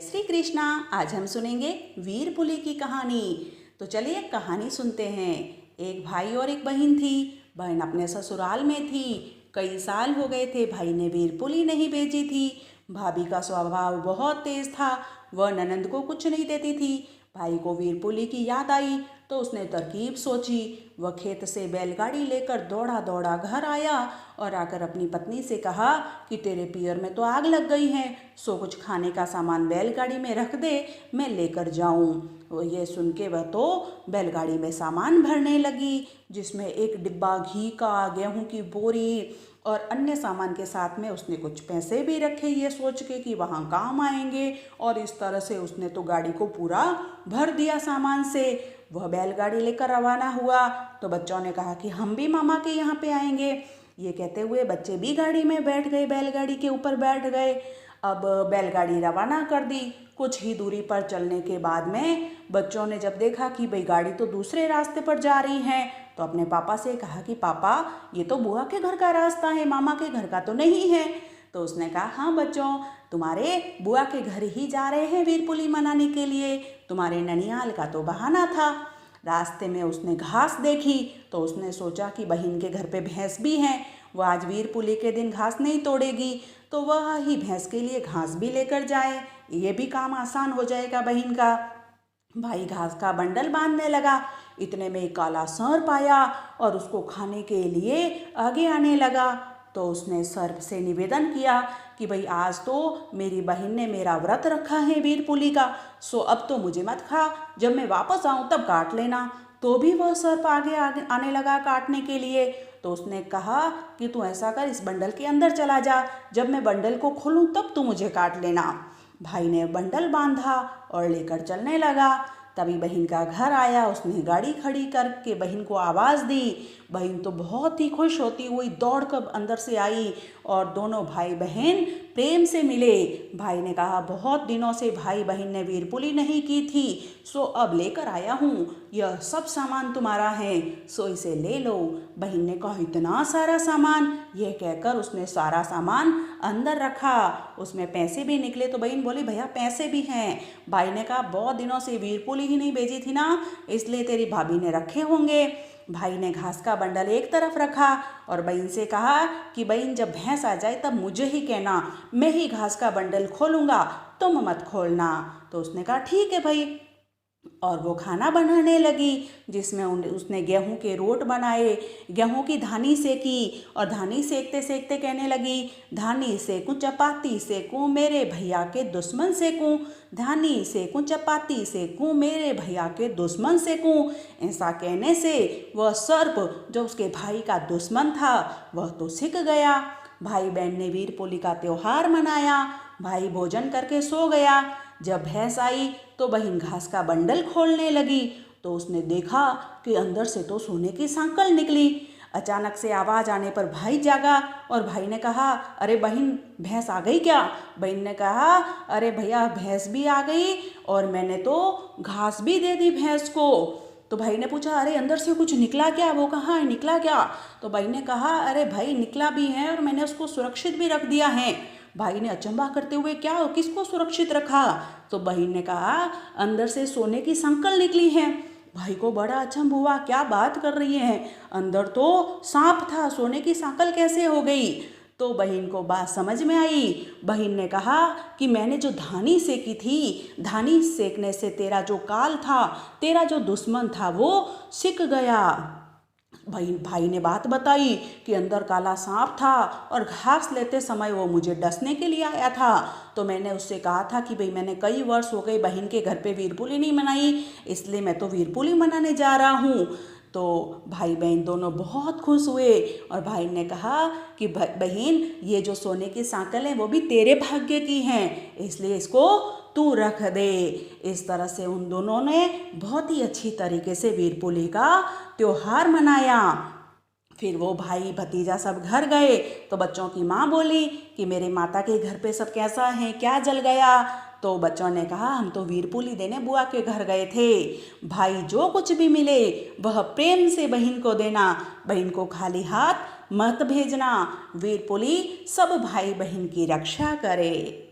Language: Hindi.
श्री कृष्णा। आज हम सुनेंगे वीर पुली की कहानी। तो चलिए कहानी सुनते हैं। एक भाई और एक बहन थी। बहन अपने ससुराल में थी। कई साल हो गए थे भाई ने वीर पुली नहीं भेजी थी। भाभी का स्वभाव बहुत तेज था। वह ननंद को कुछ नहीं देती थी। भाई को वीर पुली की याद आई तो उसने तरकीब सोची। वह खेत से बैलगाड़ी लेकर दौड़ा दौड़ा घर आया और आकर अपनी पत्नी से कहा कि तेरे पियर में तो आग लग गई है, सो कुछ खाने का सामान बैलगाड़ी में रख दे, मैं लेकर जाऊं। वो ये सुन के वह तो बैलगाड़ी में सामान भरने लगी, जिसमें एक डिब्बा घी का, गेहूं की बोरी और अन्य सामान के साथ में उसने कुछ पैसे भी रखे, ये सोच के कि वहाँ काम आएंगे। और इस तरह से उसने तो गाड़ी को पूरा भर दिया सामान से। वह बैलगाड़ी लेकर रवाना हुआ तो बच्चों ने कहा कि हम भी मामा के यहाँ पे आएंगे। ये कहते हुए बच्चे भी गाड़ी में बैठ गए, बैलगाड़ी के ऊपर बैठ गए। अब बैलगाड़ी रवाना कर दी। कुछ ही दूरी पर चलने के बाद में बच्चों ने जब देखा कि भाई गाड़ी तो दूसरे रास्ते पर जा रही है, तो अपने पापा से कहा कि पापा ये तो बुआ के घर का रास्ता है, मामा के घर का तो नहीं है। तो उसने कहा हाँ बच्चों, तुम्हारे बुआ के घर ही जा रहे हैं वीर पुली मनाने के लिए, तुम्हारे ननियाल का तो बहाना था। रास्ते में उसने घास देखी तो उसने सोचा कि बहन के घर पे भैंस भी है, वह आज वीर पुली के दिन घास नहीं तोड़ेगी तो वह ही भैंस के लिए घास भी लेकर जाए, ये भी काम आसान हो जाएगा बहन का। भाई घास का बंडल बांधने लगा। इतने में एक काला सर्प आया और उसको खाने के लिए आगे आने लगा। तो उसने सर्प से निवेदन किया कि भाई आज तो मेरी बहन ने मेरा व्रत रखा है वीर पुली का, सो अब तो मुझे मत खा, जब मैं वापस आऊँ तब काट लेना। तो भी वह सर्प आगे आगे आने लगा काटने के लिए। तो उसने कहा कि तू ऐसा कर, इस बंडल के अंदर चला जा, जब मैं बंडल को खोलूँ तब तू मुझे काट लेना। भाई ने बंडल बांधा और लेकर चलने लगा। तभी बहन का घर आया, उसने गाड़ी खड़ी करके बहन को आवाज़ दी। बहन तो बहुत ही खुश होती हुई दौड़ कर अंदर से आई और दोनों भाई बहन प्रेम से मिले। भाई ने कहा बहुत दिनों से भाई बहन ने वीर पुली नहीं की थी, सो अब लेकर आया हूँ, यह सब सामान तुम्हारा है, सो इसे ले लो। बहन ने कहा इतना सारा सामान, यह कहकर उसने सारा सामान अंदर रखा। उसमें पैसे भी निकले तो बहन बोली भैया पैसे भी हैं। भाई ने कहा बहुत दिनों से वीर पुली ही नहीं भेजी थी ना, इसलिए तेरी भाभी ने रखे होंगे। भाई ने घास का बंडल एक तरफ रखा और बहन से कहा कि बहन जब भैंस आ जाए तब मुझे ही कहना, मैं ही घास का बंडल खोलूँगा, तुम मत खोलना। तो उसने कहा ठीक है भाई। और वो खाना बनाने लगी, जिसमें उसने गेहूं के रोट बनाए, गेहूं की धानी सेकी और धानी सेकते सेकते कहने लगी धानी सेकूं चपाती सेकूं मेरे भैया के दुश्मन सेकूं, धानी सेकूं चपाती सेकूं मेरे भैया के दुश्मन सेकूं। ऐसा कहने से वह सर्प जो उसके भाई का दुश्मन था वह तो सिक गया। भाई बहन ने वीर पुली का त्योहार मनाया। भाई भोजन करके सो गया। जब भैंस आई तो बहन घास का बंडल खोलने लगी तो उसने देखा कि अंदर से तो सोने की सांकल निकली। अचानक से आवाज़ आने पर भाई जागा और भाई ने कहा अरे बहन भैंस आ गई क्या? बहन ने कहा अरे भैया भैंस भी आ गई और मैंने तो घास भी दे दी भैंस को। तो भाई ने पूछा अरे अंदर से कुछ निकला क्या? वो कहाँ है, निकला क्या? तो भाई ने कहा अरे भाई निकला भी है और मैंने उसको सुरक्षित भी रख दिया है। भाई ने अचंभा करते हुए क्या, किसको सुरक्षित रखा? तो बहन ने कहा अंदर से सोने की संकल निकली है। भाई को बड़ा अचंभ हुआ, क्या बात कर रही है, अंदर तो सांप था, सोने की संकल कैसे हो गई? तो बहन को बात समझ में आई। बहन ने कहा कि मैंने जो धानी सेकी थी, धानी सेकने से तेरा जो काल था, तेरा जो दुश्मन था वो सिक गया। भाई ने बात बताई कि अंदर काला सांप था और घास लेते समय वो मुझे डसने के लिए आया था। तो मैंने उससे कहा था कि भाई मैंने कई वर्ष हो गए बहन के घर पे वीर पुली नहीं मनाई, इसलिए मैं तो वीर पुली मनाने जा रहा हूँ। तो भाई बहन दोनों बहुत खुश हुए और भाई ने कहा कि बहन ये जो सोने की सांकल है वो भी तेरे भाग्य की हैं, इसलिए इसको तू रख दे। इस तरह से उन दोनों ने बहुत ही अच्छी तरीके से वीर पुली का त्योहार मनाया। फिर वो भाई भतीजा सब घर गए तो बच्चों की माँ बोली कि मेरे माता के घर पे सब कैसा है, क्या जल गया? तो बच्चों ने कहा हम तो वीर पुली देने बुआ के घर गए थे। भाई जो कुछ भी मिले वह प्रेम से बहन को देना, बहन को खाली हाथ मत भेजना। वीर पुली सब भाई बहन की रक्षा करे।